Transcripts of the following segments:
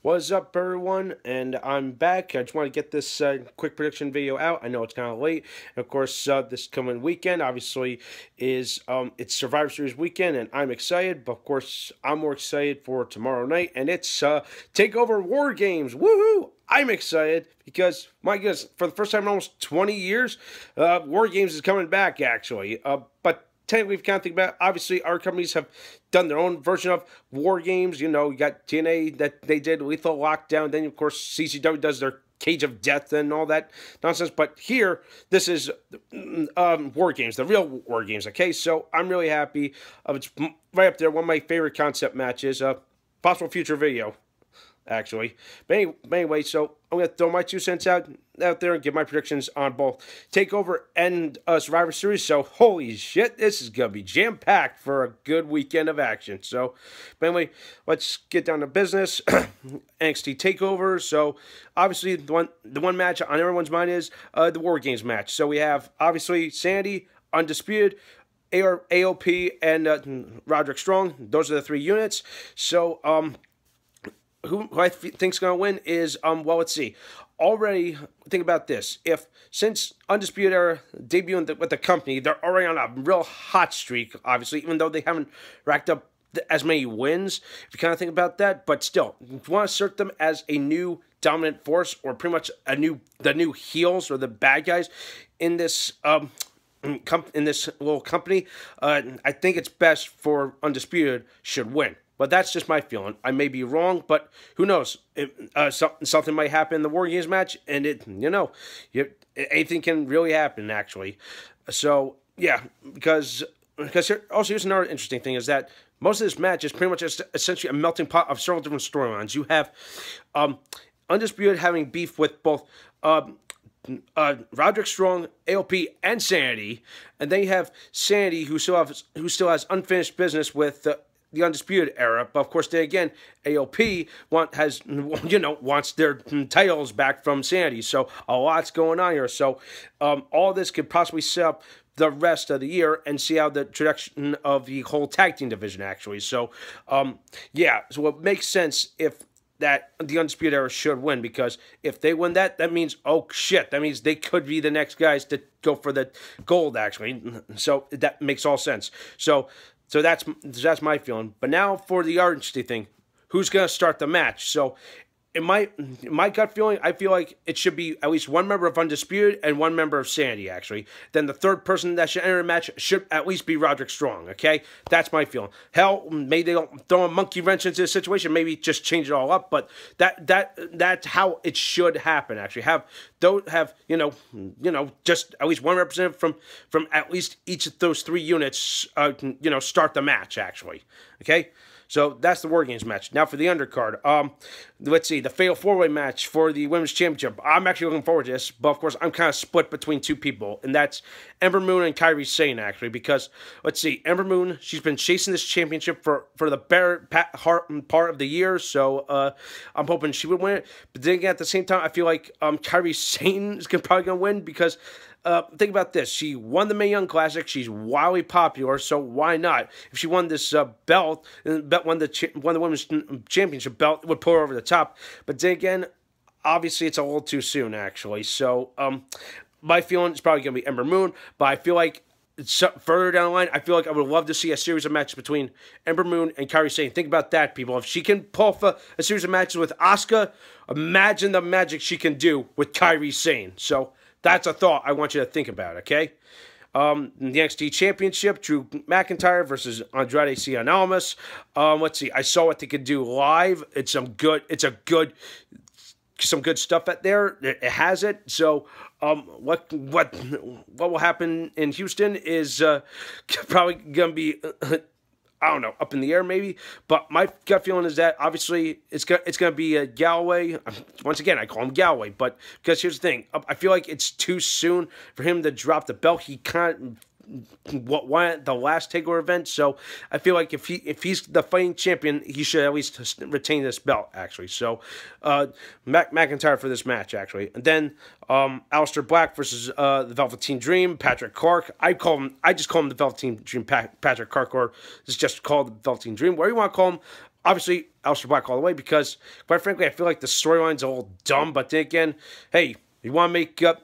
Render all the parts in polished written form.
What's up, everyone? And I'm back. I just want to get this quick prediction video out. I know it's kind of late. And of course, this coming weekend, obviously, is it's Survivor Series weekend, and I'm excited. But of course, I'm more excited for tomorrow night, and it's Takeover War Games. Woohoo! I'm excited because, my goodness, for the first time in almost 20 years, War Games is coming back, actually. But technically, if you kind of think about it, obviously, our companies have done their own version of War Games. You know, you got TNA that they did Lethal Lockdown. Then, of course, CCW does their Cage of Death and all that nonsense. But here, this is War Games, the real War Games, okay? So I'm really happy. It's right up there, one of my favorite concept matches. Possible future video, actually. But anyway, so I'm going to throw my 2 cents out there and give my predictions on both Takeover and Survivor Series. So, holy shit, this is going to be jam-packed for a good weekend of action. So, but anyway, let's get down to business. NXT Takeover. So, obviously, the one match on everyone's mind is the War Games match. So, we have, obviously, Sandy, Undisputed, AOP, and Roderick Strong. Those are the 3 units. So, who I think's going to win is, well, let's see. Already, think about this. Since Undisputed Era debuted with the company, they're already on a real hot streak, obviously, even though they haven't racked up as many wins, if you kind of think about that. But still, you want to assert them as a new dominant force, or pretty much the new heels or the bad guys in this in this little company. I think it's best for Undisputed should win. But that's just my feeling. I may be wrong, but who knows? Something might happen in the War Games match, and anything can really happen, actually. So, yeah, because here's another interesting thing, is that most of this match is pretty much just essentially a melting pot of several different storylines. You have Undisputed having beef with both Roderick Strong, AOP, and Sanity, and then you have Sanity, who still has unfinished business with the Undisputed Era. But of course, then again, AOP wants their titles back from Sanity. So a lot's going on here. So all this could possibly set up the rest of the year and see how the trajectory of the whole tag team division, actually. So yeah, so it makes sense if that the Undisputed Era should win, because if they win that means, oh shit, that means they could be the next guys to go for the gold, actually. So that makes all sense. So that's my feeling. But now for the interesting thing, who's going to start the match? So in my gut feeling, I feel like it should be at least one member of Undisputed and one member of Sanity, actually. Then the third person that should enter the match should at least be Roderick Strong, okay? That's my feeling. Hell, maybe they don't throw a monkey wrench into the situation, maybe just change it all up, but that's how it should happen, actually. Have just at least one representative from at least each of those 3 units start the match, actually. Okay? So that's the War Games match. Now for the undercard. Let's see, the Fatal 4-Way match for the Women's Championship. I'm actually looking forward to this, but of course I'm kind of split between 2 people, and that's Ember Moon and Kairi Sane, actually, because, let's see, Ember Moon, she's been chasing this championship for the better part of the year, so I'm hoping she would win it. But then again, at the same time, I feel like Kairi Sane is probably going to win, because think about this. She won the Mae Young Classic. She's wildly popular, so why not? If she won this belt, won the Women's Championship belt, it would put her over the top. But then again, obviously it's a little too soon, actually. So my feeling is probably going to be Ember Moon, but I feel like further down the line, I feel like I would love to see a series of matches between Ember Moon and Kairi Sane. Think about that, people. If she can pull off a series of matches with Asuka, imagine the magic she can do with Kairi Sane. So that's a thought I want you to think about, okay? The NXT Championship, Drew McIntyre versus Andrade Cien Almas. Let's see. I saw what they could do live. Some good stuff out there. It has it. So what will happen in Houston is probably gonna be I don't know, up in the air maybe, but my gut feeling is that obviously it's gonna be Galloway. Once again, I call him Galloway, but because here's the thing, I feel like it's too soon for him to drop the belt. He kind what won the last Takeover event. So I feel like if he's the fighting champion, he should at least retain this belt, actually. So McIntyre for this match, actually. And then Aleister Black versus the Velveteen Dream, Patrick Clark. I just call him the Velveteen Dream, Patrick Clark, or it's just called the Velveteen Dream. Whatever you want to call him. obviously, Aleister Black all the way because, quite frankly, I feel like the storyline's a little dumb. But then again, hey, you want to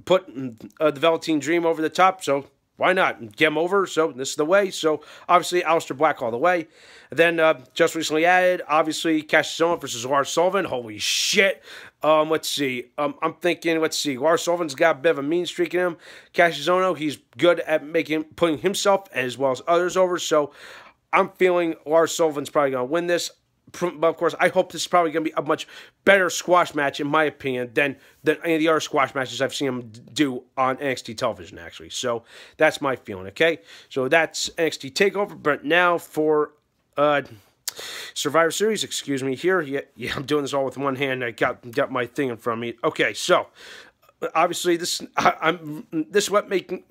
put the Velveteen Dream over the top, so why not? Get him over, so this is the way. So, obviously, Aleister Black all the way. Then, just recently added, obviously, Cassius Ohno versus Lars Sullivan. Holy shit. Let's see. I'm thinking, let's see. Lars Sullivan's got a bit of a mean streak in him. Cassius Ohno, he's good at putting himself as well as others over. So, I'm feeling Lars Sullivan's probably going to win this. But, of course, I hope this is probably going to be a much better squash match, in my opinion, than any of the other squash matches I've seen him do on NXT television, actually. So, that's my feeling, okay? So, that's NXT TakeOver. But now for Survivor Series, excuse me, here. Yeah, I'm doing this all with one hand. I got my thing in front of me. Okay, so obviously this is what making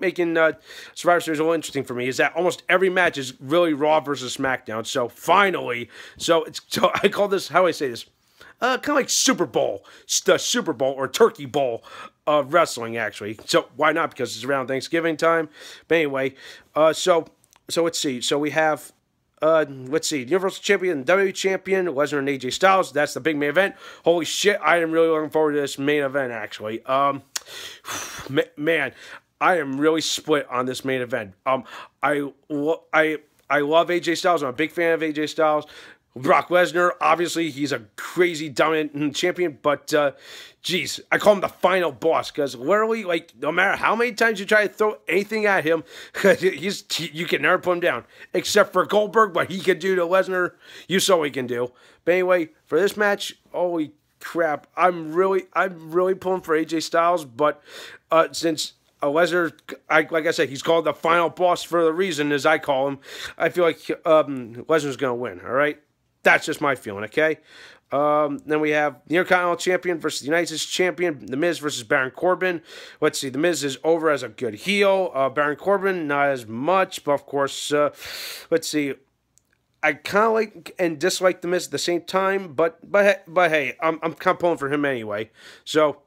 Survivor Series a little interesting for me is that almost every match is really Raw versus SmackDown. So finally, so I call this, how do I say this? Kind of like Super Bowl, the Super Bowl or Turkey Bowl of wrestling, actually. So why not? Because it's around Thanksgiving time. But anyway, so let's see. So we have. Let's see, Universal Champion and WWE Champion, Lesnar and AJ Styles. That's the big main event. Holy shit, I am really looking forward to this main event, actually. Man, I am really split on this main event. I love AJ Styles. I'm a big fan of AJ Styles. Brock Lesnar, obviously, he's a crazy dominant champion, but, geez, I call him the final boss, because literally, like, no matter how many times you try to throw anything at him, you can never put him down, except for Goldberg, what he can do to Lesnar, you saw what he can do. But anyway, for this match, holy crap, I'm really pulling for AJ Styles, but, since Lesnar, like I said, he's called the final boss for the reason, as I call him, I feel like, Lesnar's going to win, all right? That's just my feeling, okay? Then we have the Intercontinental Champion versus the United States Champion, The Miz versus Baron Corbin. Let's see, The Miz is over as a good heel. Baron Corbin, not as much, but of course, let's see. I kind of like and dislike The Miz at the same time, but hey, I'm kind of pulling for him anyway. So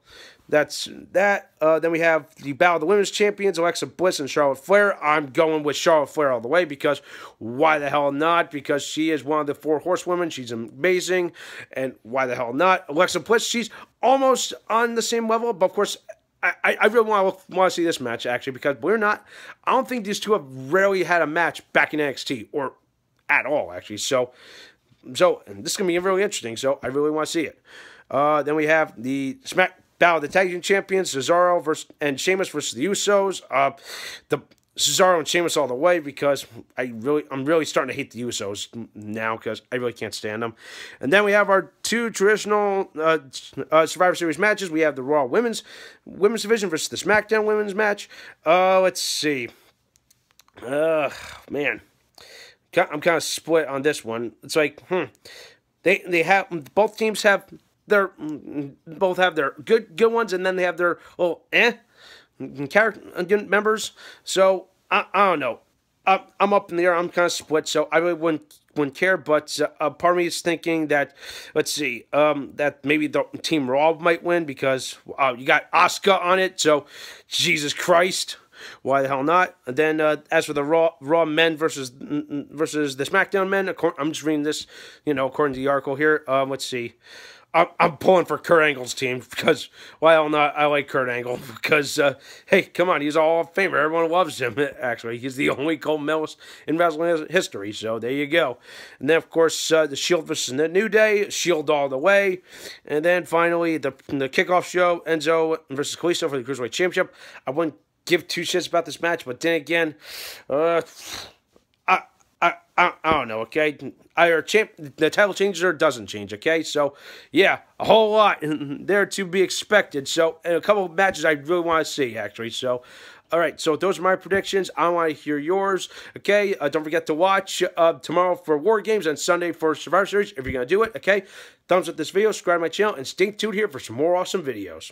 that's that. Then we have the Battle of the Women's Champions, Alexa Bliss and Charlotte Flair. I'm going with Charlotte Flair all the way because why the hell not? Because she is one of the 4 horsewomen. She's amazing. And why the hell not? Alexa Bliss, she's almost on the same level. But, of course, I really want to see this match, actually, because believe it or not, I don't think these two have rarely had a match back in NXT or at all, actually. So and this is going to be really interesting. So I really want to see it. Then we have the Battle of the Tag Team Champions, Cesaro and Sheamus versus the Usos. The Cesaro and Sheamus all the way because I'm really starting to hate the Usos now because I really can't stand them. And then we have our 2 traditional Survivor Series matches. We have the Raw Women's Division versus the SmackDown Women's match. Let's see. Man, I'm kind of split on this one. It's like, they have both teams have. Both have their good ones, and then they have their little character members. So I don't know. I'm up in the air. I'm kind of split. So I really wouldn't care. But part of me is thinking that let's see, that maybe the Team Raw might win because you got Asuka on it. So Jesus Christ. Why the hell not? And then as for the Raw men versus the SmackDown men, I'm just reading this, according to the article here. Let's see. I'm pulling for Kurt Angle's team because, why the hell not? I like Kurt Angle because, hey, come on, he's a Hall of Famer. Everyone loves him, actually. He's the only gold medalist in wrestling history, so there you go. And then, of course, the Shield versus the New Day, Shield all the way. And then, finally, the kickoff show, Enzo versus Kalisto for the Cruiserweight Championship. I wouldn't give 2 shits about this match, but then again, I don't know, okay? Either the title changes or it doesn't change, okay? So, yeah, a whole lot there to be expected. So, and a couple of matches I really want to see, actually. So, all right, so those are my predictions. I want to hear yours, okay? Don't forget to watch tomorrow for War Games and Sunday for Survivor Series if you're going to do it, okay? Thumbs up this video, subscribe to my channel, and stay tuned here for some more awesome videos.